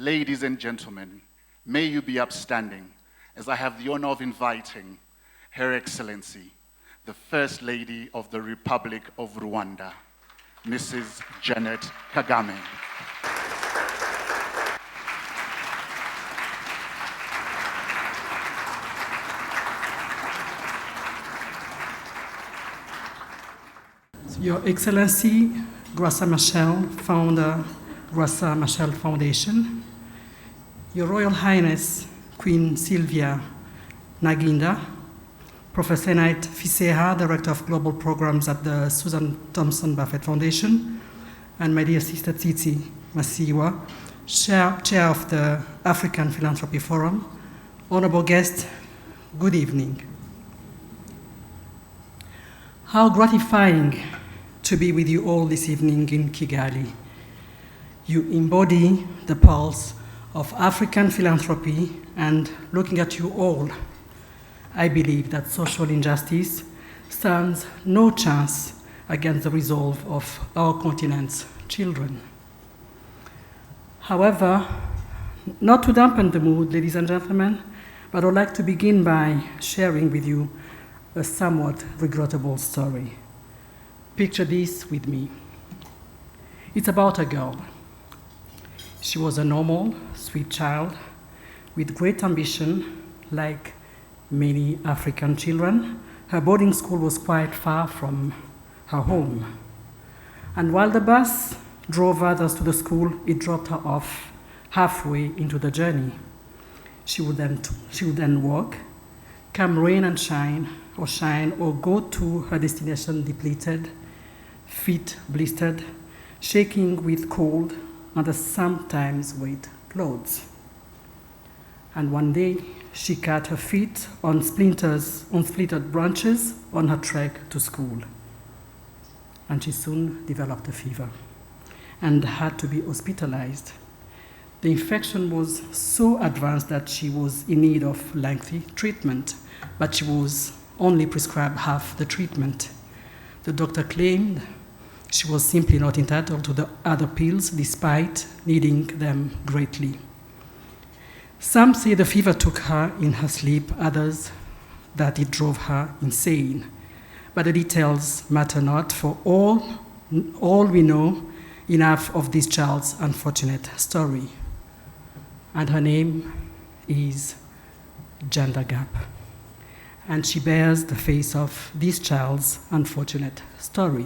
Ladies and gentlemen, may you be upstanding as I have the honor of inviting Her Excellency, the First Lady of the Republic of Rwanda, Mrs. Janet Kagame. Your Excellency, Graça Machel, founder, Graça Machel Foundation, Your Royal Highness, Queen Sylvia Naginda, Professor Knight Fiseha, Director of Global Programs at the Susan Thompson Buffett Foundation, and my dear sister Tsitsi Masiwa, Chair of the African Philanthropy Forum. Honorable guests, good evening. How gratifying to be with you all this evening in Kigali. You embody the pulse of African philanthropy, and looking at you all, I believe that social injustice stands no chance against the resolve of our continent's children. However, not to dampen the mood, ladies and gentlemen, but I would like to begin by sharing with you a somewhat regrettable story. Picture this with me. It's about a girl. She was a normal, sweet child with great ambition. Like many African children, her boarding school was quite far from her home. And while the bus drove others to the school, it dropped her off halfway into the journey. She would then walk, come rain and shine, or go to her destination depleted, feet blistered, shaking with cold under sometimes wet clothes. And one day, she cut her feet on splintered branches on her trek to school. And she soon developed a fever and had to be hospitalized. The infection was so advanced that she was in need of lengthy treatment, but she was only prescribed half the treatment. The doctor claimed she was simply not entitled to the other pills despite needing them greatly. Some say the fever took her in her sleep, others that it drove her insane. But the details matter not, for all we know enough of this child's unfortunate story. And her name is Gender Gap. And she bears the face of this child's unfortunate story.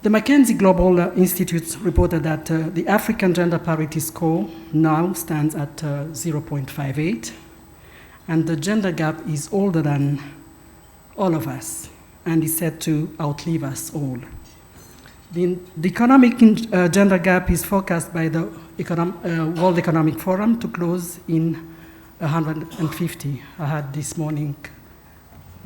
The McKinsey Global Institute reported that the African gender parity score now stands at 0.58, and the gender gap is older than all of us, and is said to outlive us all. The economic gender gap is forecast by the World Economic Forum to close in 150. I had this morning,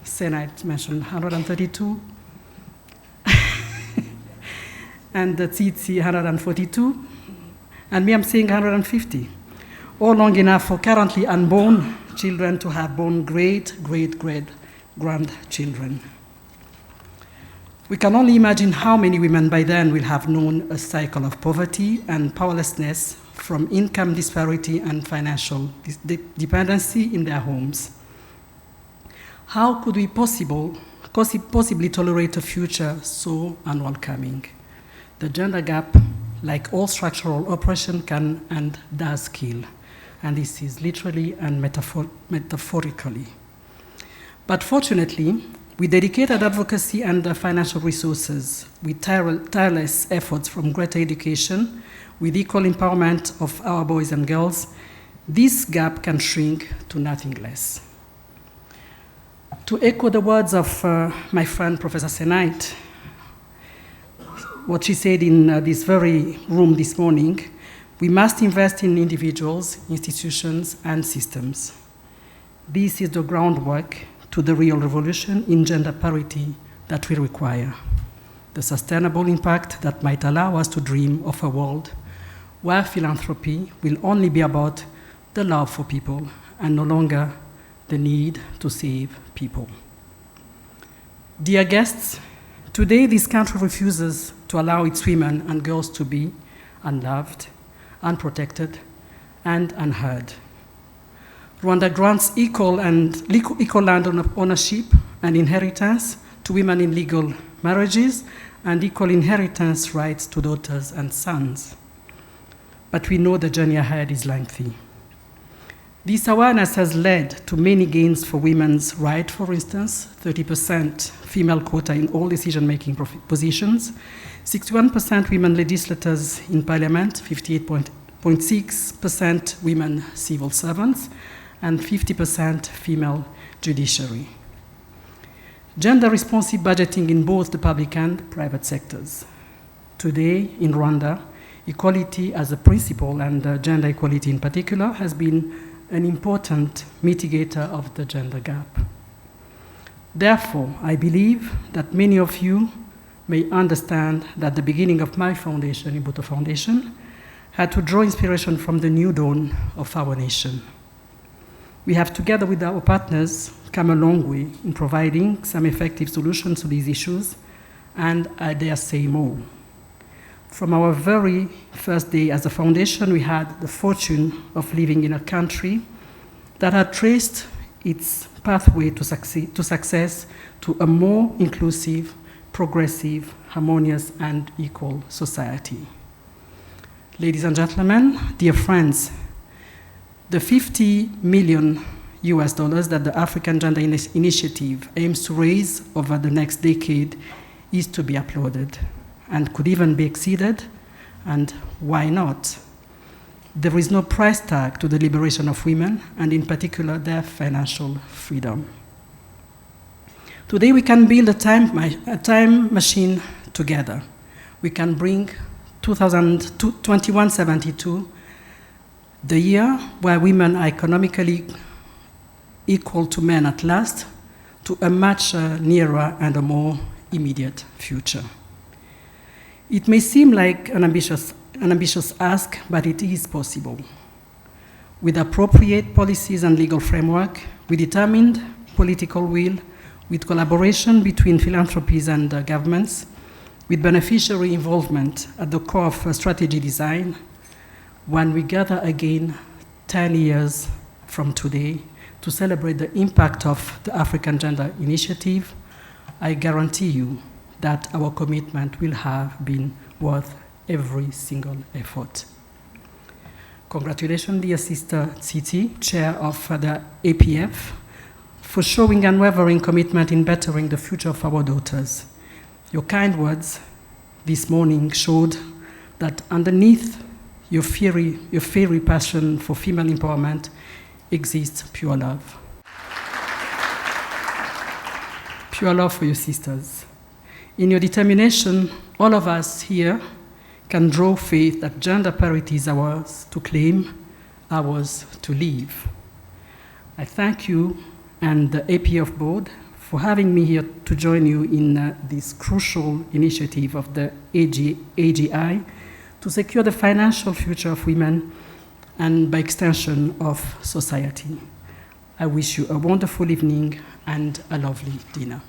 Senate mentioned 132, and the Tsitsi 142, and me, I'm saying 150, or long enough for currently unborn children to have born great-great-great-grandchildren. We can only imagine how many women by then will have known a cycle of poverty and powerlessness from income disparity and financial dependency in their homes. How could we possibly tolerate a future so unwelcoming? The gender gap, like all structural oppression, can and does kill, and this is literally and metaphorically. But fortunately, with dedicated advocacy and financial resources, with tireless efforts from greater education, with equal empowerment of our boys and girls, this gap can shrink to nothing less. To echo the words of my friend Professor Senait, what she said in this very room this morning, we must invest in individuals, institutions, and systems. This is the groundwork to the real revolution in gender parity that we require, the sustainable impact that might allow us to dream of a world where philanthropy will only be about the love for people and no longer the need to save people. Dear guests, today this country refuses to allow its women and girls to be unloved, unprotected, and unheard. Rwanda grants equal land ownership and inheritance to women in legal marriages and equal inheritance rights to daughters and sons. But we know the journey ahead is lengthy. This awareness has led to many gains for women's rights, for instance, 30% female quota in all decision-making positions, 61% women legislators in parliament, 58.6% women civil servants, and 50% female judiciary. Gender-responsive budgeting in both the public and private sectors. Today, in Rwanda, equality as a principle and gender equality in particular has been an important mitigator of the gender gap. Therefore, I believe that many of you may understand that the beginning of my foundation, Imbuto Foundation, had to draw inspiration from the new dawn of our nation. We have, together with our partners, come a long way in providing some effective solutions to these issues, and I dare say more. From our very first day as a foundation, we had the fortune of living in a country that had traced its pathway to success to a more inclusive, progressive, harmonious, and equal society. Ladies and gentlemen, dear friends, the $50 million that the African Gender Initiative aims to raise over the next decade is to be applauded and could even be exceeded, and why not? There is no price tag to the liberation of women, and in particular, their financial freedom. Today, we can build a time machine together. We can bring 2172, the year where women are economically equal to men at last, to a much nearer and a more immediate future. It may seem like an ambitious ask, but it is possible. With appropriate policies and legal framework, with determined political will, with collaboration between philanthropies and governments, with beneficiary involvement at the core of strategy design, when we gather again 10 years from today to celebrate the impact of the African Gender Initiative, I guarantee you that our commitment will have been worth every single effort. Congratulations, dear Sister Tsitsi, Chair of the APF, for showing unwavering commitment in bettering the future of our daughters. Your kind words this morning showed that underneath your fiery passion for female empowerment exists pure love. Pure love for your sisters. In your determination, all of us here can draw faith that gender parity is ours to claim, ours to live. I thank you and the APF board for having me here to join you in this crucial initiative of the AGI to secure the financial future of women and, by extension, of society. I wish you a wonderful evening and a lovely dinner.